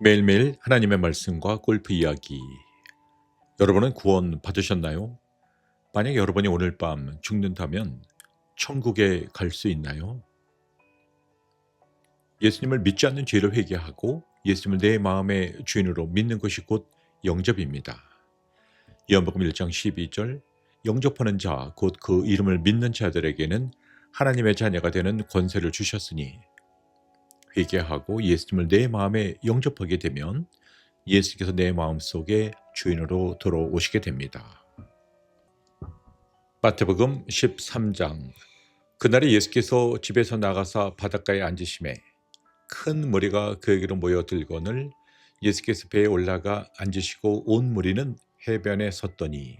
매일매일 하나님의 말씀과 골프 이야기. 여러분은 구원 받으셨나요? 만약 여러분이 오늘 밤 죽는다면 천국에 갈 수 있나요? 예수님을 믿지 않는 죄를 회개하고 예수님을 내 마음의 주인으로 믿는 것이 곧 영접입니다. 요한복음 1장 12절, 영접하는 자, 곧 그 이름을 믿는 자들에게는 하나님의 자녀가 되는 권세를 주셨으니, 회개하고 예수님을 내 마음에 영접하게 되면 예수께서 내 마음속에 주인으로 들어오시게 됩니다. 마태복음 13장. 그날에 예수께서 집에서 나가사 바닷가에 앉으심에 큰 무리가 그에게로 모여들거늘 예수께서 배에 올라가 앉으시고 온 무리는 해변에 섰더니,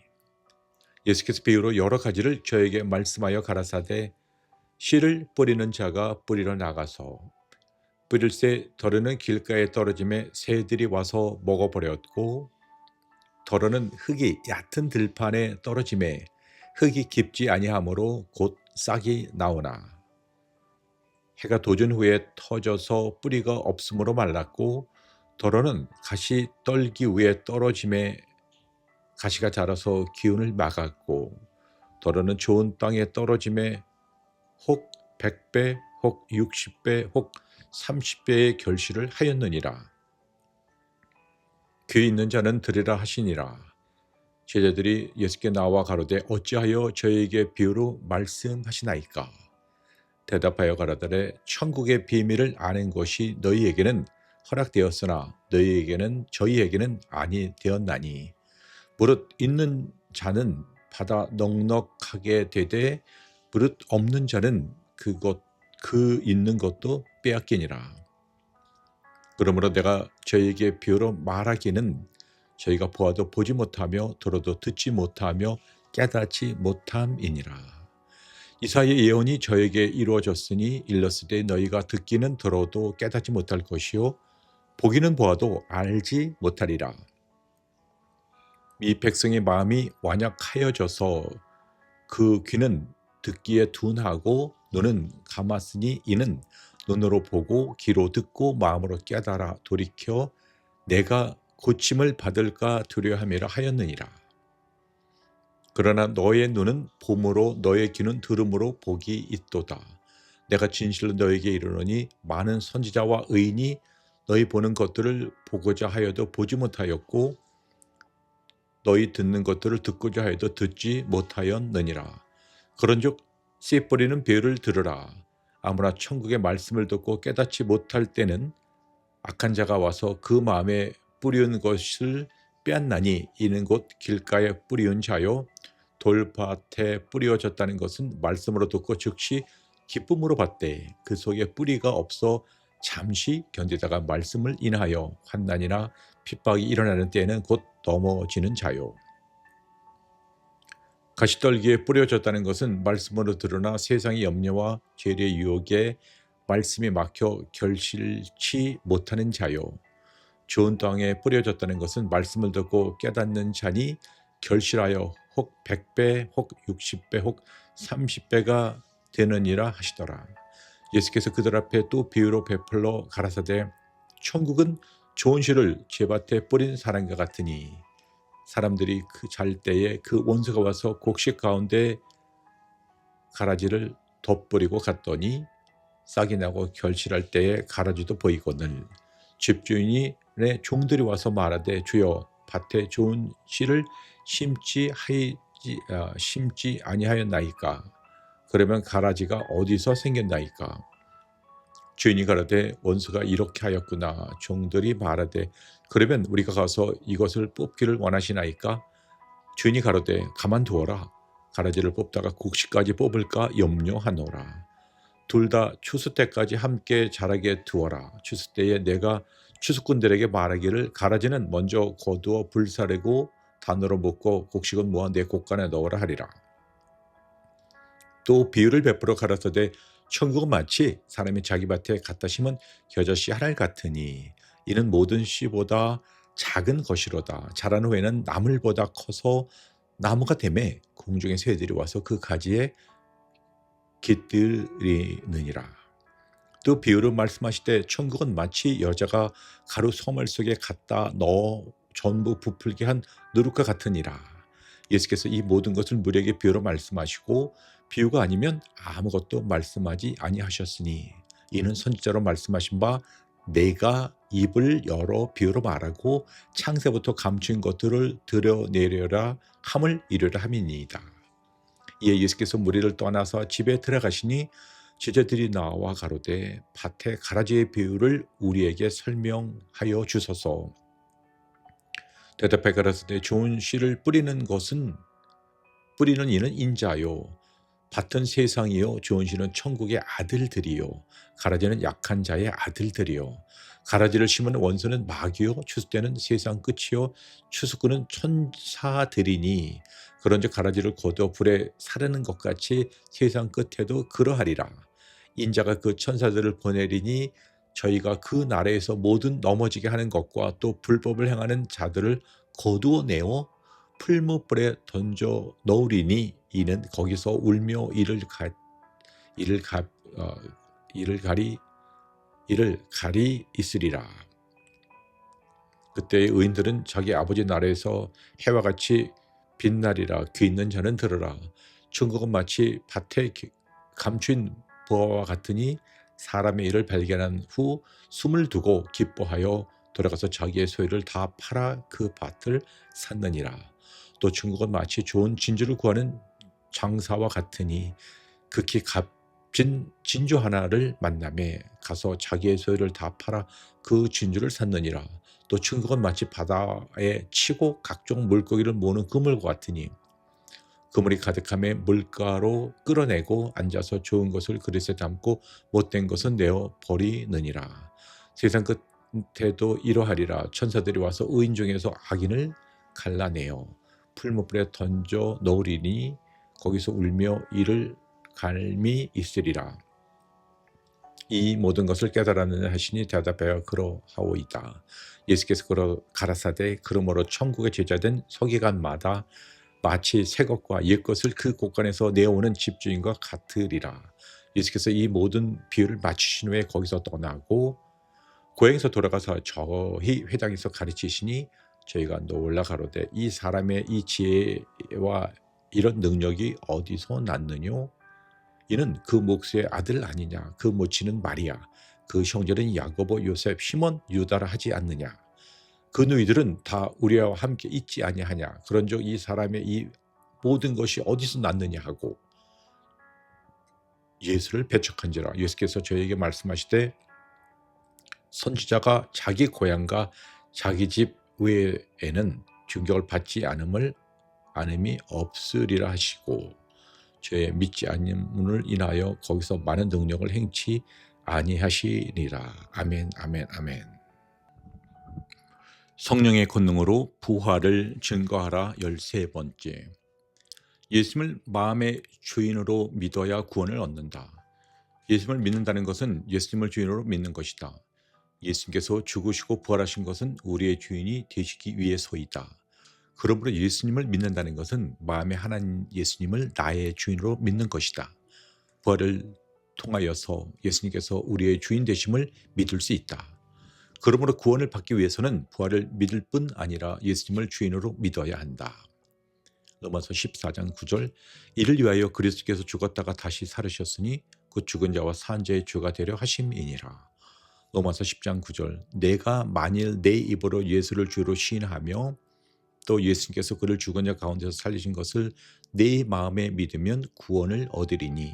예수께서 비유로 여러 가지를 저에게 말씀하여 가라사대, 씨를 뿌리는 자가 뿌리러 나가서 뿌릴새 덜어는 길가에 떨어짐에 새들이 와서 먹어버렸고, 덜어는 흙이 얕은 들판에 떨어짐에 흙이 깊지 아니하므로 곧 싹이 나오나, 해가 돋은 후에 터져서 뿌리가 없으므로 말랐고, 덜어는 가시 떨기 위에 떨어짐에 가시가 자라서 기운을 막았고, 덜어는 좋은 땅에 떨어짐에 혹 100배, 혹 60배, 혹 30배의 결실을 하였느니라. 귀 있는 자는 들으라 하시니라. 제자들이 예수께 나와 가로되 어찌하여 저에게 비유로 말씀하시나이까? 대답하여 가라사대, 천국의 비밀을 아는 것이 너희에게는 허락되었으나 저희에게는 아니 되었나니, 무릇 있는 자는 받아 넉넉하게 되되 무릇 없는 자는 그 있는 것도 빼앗기니라. 그러므로 내가 저희에게 비유로 말하기는 저희가 보아도 보지 못하며 들어도 듣지 못하며 깨닫지 못함이니라. 이사야의 예언이 저에게 이루어졌으니 일렀으되 너희가 듣기는 들어도 깨닫지 못할 것이요 보기는 보아도 알지 못하리라. 이 백성의 마음이 완약하여져서 그 귀는 듣기에 둔하고 눈은 감았으니 이는 눈으로 보고 귀로 듣고 마음으로 깨달아 돌이켜 내가 고침을 받을까 두려워함이라 하였느니라. 그러나 너의 눈은 봄으로 너의 귀는 들음으로 복이 있도다. 내가 진실로 너에게 이르노니 많은 선지자와 의인이 너희 보는 것들을 보고자 하여도 보지 못하였고 너희 듣는 것들을 듣고자 하여도 듣지 못하였느니라. 그런즉 씨 뿌리는 비유를 들으라. 아무나 천국의 말씀을 듣고 깨닫지 못할 때는 악한 자가 와서 그 마음에 뿌리운 것을 빼앗나니, 이는 곧 길가에 뿌리운 자요 돌밭에 뿌려졌다는 것은 말씀으로 듣고 즉시 기쁨으로 받되 그 속에 뿌리가 없어 잠시 견디다가 말씀을 인하여 환난이나 핍박이 일어나는 때에는 곧 넘어지는 자요. 가시떨기에 뿌려졌다는 것은 말씀으로 드러나 세상의 염려와 죄의 유혹에 말씀이 막혀 결실치 못하는 자요. 좋은 땅에 뿌려졌다는 것은 말씀을 듣고 깨닫는 자니 결실하여 혹 100배, 혹 60배, 혹 30배가 되느니라 하시더라. 예수께서 그들 앞에 또 비유로 베풀러 가라사대, 천국은 좋은 씨를 제밭에 뿌린 사람과 같으니 사람들이 그 잘 때에 그 원수가 와서 곡식 가운데 가라지를 덧뿌리고 갔더니 싹이 나고 결실할 때에 가라지도 보이거늘 집주인이 내 종들이 와서 말하되 주여 밭에 좋은 씨를 심지 아니하였나이까? 그러면 가라지가 어디서 생겼나이까? 주인이 가라되 원수가 이렇게 하였구나. 종들이 말하되 그러면 우리가 가서 이것을 뽑기를 원하시나이까? 주인이 가로되 가만두어라. 가라지를 뽑다가 곡식까지 뽑을까 염려하노라. 둘 다 추수 때까지 함께 자라게 두어라. 추수 때에 내가 추수꾼들에게 말하기를 가라지는 먼저 거두어 불사르고 단으로 묶고 곡식은 모아 내 곡간에 넣으라 하리라. 또 비유를 베풀어 가라사대 천국은 마치 사람이 자기 밭에 갖다 심은 겨자씨 한 알 같으니 이는 모든 씨보다 작은 것이로다. 자란 후에는 나물보다 커서 나무가 되매 공중의 새들이 와서 그 가지에 깃들이느니라. 또 비유를 말씀하시되 천국은 마치 여자가 가루 소물 속에 갖다 넣어 전부 부풀게 한 누룩과 같으니라. 예수께서 이 모든 것을 무리에게 비유로 말씀하시고 비유가 아니면 아무것도 말씀하지 아니하셨으니 이는 선지자로 말씀하신 바 내가 입을 열어 비유로 말하고 창세부터 감추인 것들을 드러내려라 함을 이루려 함이니이다. 이에 예수께서 무리를 떠나서 집에 들어가시니 제자들이 나와 가로되 밭에 가라지의 비유를 우리에게 설명하여 주소서. 대답하여 가라사대 좋은 씨를 뿌리는 이는 인자요 밭은 세상이요 좋은 씨는 천국의 아들들이요 가라지는 약한 자의 아들들이요 가라지를 심은 원수는 마귀요 추수때는 세상 끝이요 추수꾼은 천사들이니 그런즉 가라지를 거두어 불에 사르는 것 같이 세상 끝에도 그러하리라. 인자가 그 천사들을 보내리니 저희가 그 나라에서 모든 넘어지게 하는 것과 또 불법을 행하는 자들을 거두어 내어 풀무불에 던져 넣으리니 이는 거기서 울며 이를 가리 있으리라. 그때 의인들은 자기 아버지 나라에서 해와 같이 빛나리라. 귀 있는 자는 들으라. 천국은 마치 밭에 감추인 부화와 같으니 사람의 일을 발견한 후 숨을 두고 기뻐하여 돌아가서 자기의 소유를 다 팔아 그 밭을 샀느니라. 또 천국은 마치 좋은 진주를 구하는 장사와 같으니 극히 값진 진주 하나를 만남에 가서 자기의 소유를 다 팔아 그 진주를 샀느니라. 또 천국은 마치 바다에 치고 각종 물고기를 모으는 그물과 같으니 그물이 가득함에 물가로 끌어내고 앉아서 좋은 것을 그릇에 담고 못된 것은 내어 버리느니라. 세상 끝에도 이러하리라. 천사들이 와서 의인 중에서 악인을 갈라내어 풀무불에 던져 넣으리니 거기서 울며 이를 갈미 있으리라. 이 모든 것을 깨달았느냐 하시니 대답하여 그러하오이다. 예수께서 가라사대 그러므로 천국의 제자된 서기관마다 마치 새 것과 옛 것을 그 곳간에서 내어오는 집주인과 같으리라. 예수께서 이 모든 비유를 마치신 후에 거기서 떠나고 고향에서 돌아가서 저희 회당에서 가르치시니 저희가 놀라 가로되 이 사람의 이 지혜와 이런 능력이 어디서 났느뇨? 이는 그 목수의 아들 아니냐? 그 모친은 마리아, 그 형제는 야고보, 요셉, 시몬, 유다라 하지 않느냐? 그 너희들은 다 우리와 함께 있지 아니하냐? 그런즉 이 사람의 이 모든 것이 어디서 났느냐 하고 예수를 배척한지라. 예수께서 저에게 말씀하시되 선지자가 자기 고향과 자기 집 외에는 존경을 받지 않음이 없으리라 하시고 저의 믿지 않음을 인하여 거기서 많은 능력을 행치 아니하시니라. 아멘, 아멘, 아멘. 성령의 권능으로 부활을 증거하라. 13번째. 예수님을 마음의 주인으로 믿어야 구원을 얻는다. 예수님을 믿는다는 것은 예수님을 주인으로 믿는 것이다. 예수님께서 죽으시고 부활하신 것은 우리의 주인이 되시기 위해서이다. 그러므로 예수님을 믿는다는 것은 마음에 하나님 예수님을 나의 주인으로 믿는 것이다. 부활을 통하여서 예수님께서 우리의 주인 되심을 믿을 수 있다. 그러므로 구원을 받기 위해서는 부활을 믿을 뿐 아니라 예수님을 주인으로 믿어야 한다. 로마서 14장 9절 이를 위하여 그리스도께서 죽었다가 다시 살으셨으니 그 죽은 자와 산 자의 주가 되려 하심이니라. 로마서 10장 9절 내가 만일 내 입으로 예수를 주로 시인하며 또 예수님께서 그를 죽은 자 가운데서 살리신 것을 내 마음에 믿으면 구원을 얻으리니.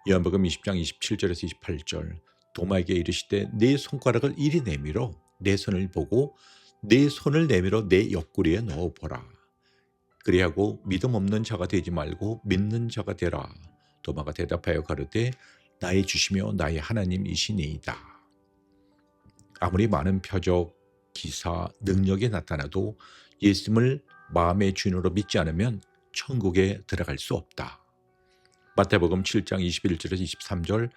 요한복음 20장 27절에서 28절 도마에게 이르시되 내 손가락을 이리 내밀어 내 손을 보고 내 손을 내밀어 내 옆구리에 넣어보라. 그리하고 믿음 없는 자가 되지 말고 믿는 자가 되라. 도마가 대답하여 가로되 나의 주시며 나의 하나님이시니이다. 아무리 많은 표적, 기사, 능력이 나타나도 예수님을 마음의 주인으로 믿지 않으면 천국에 들어갈 수 없다. 마태복음 7장 21절에서 23절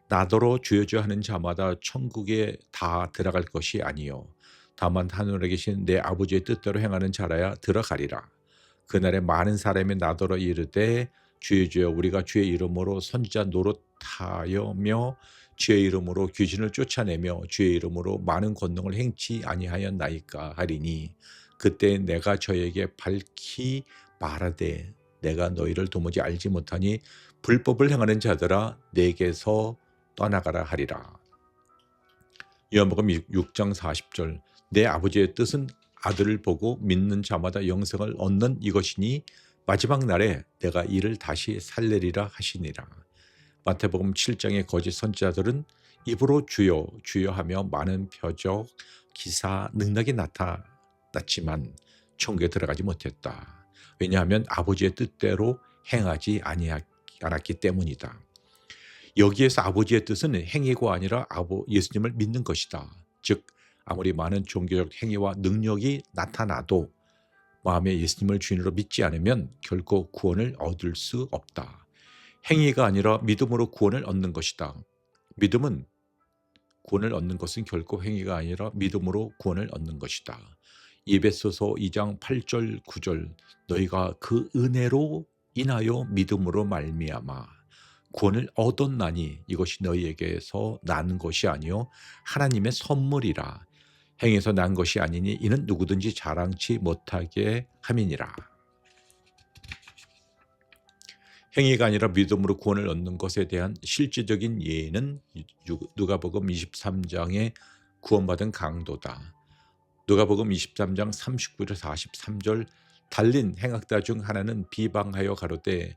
나더러 주여 주여 하는 자마다 천국에 다 들어갈 것이 아니요 다만 하늘에 계신 내 아버지의 뜻대로 행하는 자라야 들어가리라. 그날에 많은 사람이 나더러 이르되 주여 주여 우리가 주의 이름으로 선지자 노릇하여며 주의 이름으로 귀신을 쫓아내며 주의 이름으로 많은 권능을 행치 아니하였나이까 하리니 그때 내가 저에게 밝히 말하되 내가 너희를 도무지 알지 못하니 불법을 행하는 자들아 내게서 떠나가라 하리라. 요한복음 6장 40절 내 아버지의 뜻은 아들을 보고 믿는 자마다 영생을 얻는 이것이니 마지막 날에 내가 이를 다시 살리리라 하시니라. 마태복음 7장의 거짓 선지자들은 입으로 주여 주여 하며 많은 표적, 기사, 능력이 나타났지만 천국에 들어가지 못했다. 왜냐하면 아버지의 뜻대로 행하지 않았기 때문이다. 여기에서 아버지의 뜻은 행위가 아니라 예수님을 믿는 것이다. 즉 아무리 많은 종교적 행위와 능력이 나타나도 마음에 예수님을 주인으로 믿지 않으면 결코 구원을 얻을 수 없다. 행위가 아니라 믿음으로 구원을 얻는 것이다. 믿음은 구원을 얻는 것은 결코 행위가 아니라 믿음으로 구원을 얻는 것이다. 에베소서 2장 8절 9절 너희가 그 은혜로 인하여 믿음으로 말미암아 구원을 얻었나니 이것이 너희에게서 난 것이 아니요 하나님의 선물이라. 행에서 난 것이 아니니 이는 누구든지 자랑치 못하게 함이니라. 행위가 아니라 믿음으로 구원을 얻는 것에 대한 실질적인 예는 누가복음 23장의 구원받은 강도다. 누가복음 23장 39절 43절 달린 행악자 중 하나는 비방하여 가로되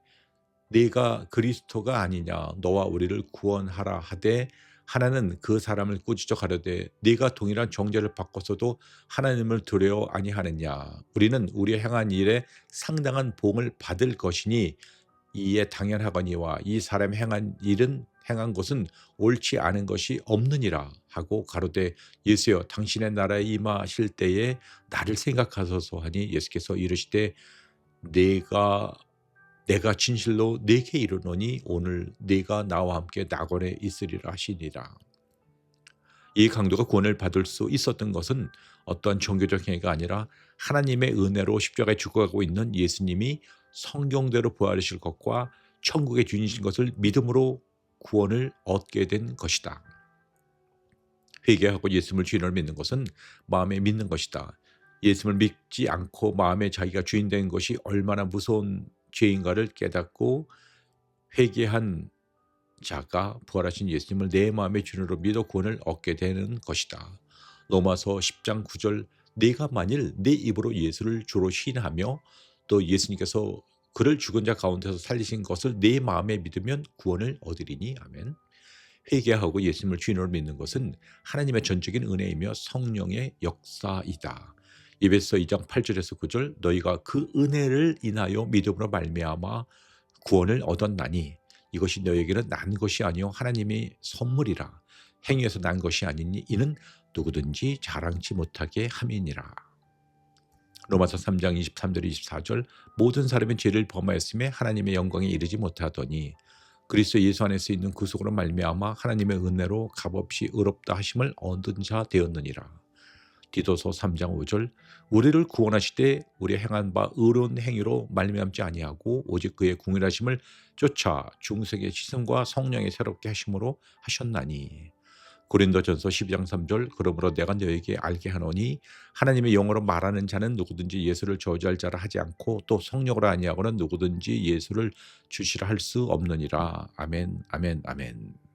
네가 그리스도가 아니냐 너와 우리를 구원하라 하되 하나는 그 사람을 꾸짖어 가로되 네가 동일한 정죄를 받고서도 하나님을 두려워 아니하느냐 우리는 우리 행한 일에 상당한 보응을 받을 것이니 이에 당연하거니와 이 사람이 행한 것은 옳지 않은 것이 없느니라 하고 가로되 예수여 당신의 나라에 임하실 때에 나를 생각하소서 하니 예수께서 이르시되 내가 진실로 네게 이르노니 오늘 네가 나와 함께 낙원에 있으리라 하시니라. 이 강도가 구원을 받을 수 있었던 것은 어떠한 종교적 행위가 아니라 하나님의 은혜로 십자가에 죽어가고 있는 예수님이 성경대로 부활하실 것과 천국의 주인이신 것을 믿음으로 구원을 얻게 된 것이다. 회개하고 예수님을 주인으로 믿는 것은 마음에 믿는 것이다. 예수님을 믿지 않고 마음에 자기가 주인 된 것이 얼마나 무서운 죄인가를 깨닫고 회개한 자가 부활하신 예수님을 내 마음의 주인으로 믿어 구원을 얻게 되는 것이다. 로마서 10장 9절 내가 만일 내 입으로 예수를 주로 시인하며 또 예수님께서 그를 죽은 자 가운데서 살리신 것을 내 마음에 믿으면 구원을 얻으리니 아멘. 회개하고 예수님을 주인으로 믿는 것은 하나님의 전적인 은혜이며 성령의 역사이다. 에베소 2장 8절에서 9절 너희가 그 은혜를 인하여 믿음으로 말미암아 구원을 얻었나니 이것이 너희에게는 난 것이 아니요 하나님의 선물이라. 행위에서 난 것이 아니니 이는 누구든지 자랑치 못하게 함이니라. 로마서 3장 23절 24절 모든 사람이 죄를 범하였음에 하나님의 영광에 이르지 못하더니 그리스도 예수 안에서 있는 구속으로 말미암아 하나님의 은혜로 값없이 의롭다 하심을 얻은 자 되었느니라. 디도서 3장 5절 우리를 구원하시되 우리 행한 바 의로운 행위로 말미암지 아니하고 오직 그의 궁일하심을 쫓아 중생의 지성과 성령의 새롭게 하심으로 하셨나니. 고린도전서 12장 3절 그러므로 내가 너에게 알게 하노니 하나님의 영으로 말하는 자는 누구든지 예수를 저주할 자라 하지 않고 또 성령으로 아니하고는 누구든지 예수를 주시라 할 수 없느니라. 아멘 아멘 아멘.